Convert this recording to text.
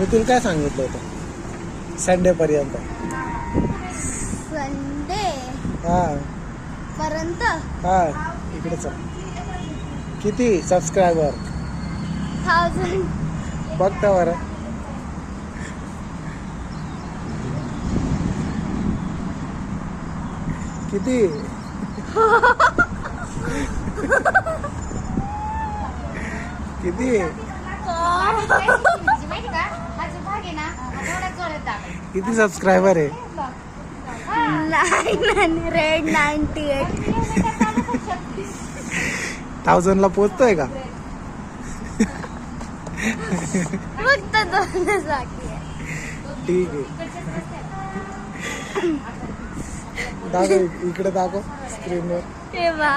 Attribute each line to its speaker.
Speaker 1: मी तुला काय सांगितलं होतं संडे पर्यंत.
Speaker 2: संडे
Speaker 1: हा
Speaker 2: पर्यंत
Speaker 1: हा इकडे चल. किती सबस्क्रायबर
Speaker 2: 1000.
Speaker 1: बघता बरं. किती किती किती सबस्क्रायबर आहे?
Speaker 2: 998.
Speaker 1: 1000ला पोहोचतोय का?
Speaker 2: फक्त 2 बाकी आहे.
Speaker 1: ठीक आहे. दाखव इकडे, दाखव स्क्रीनवर.
Speaker 2: हे बा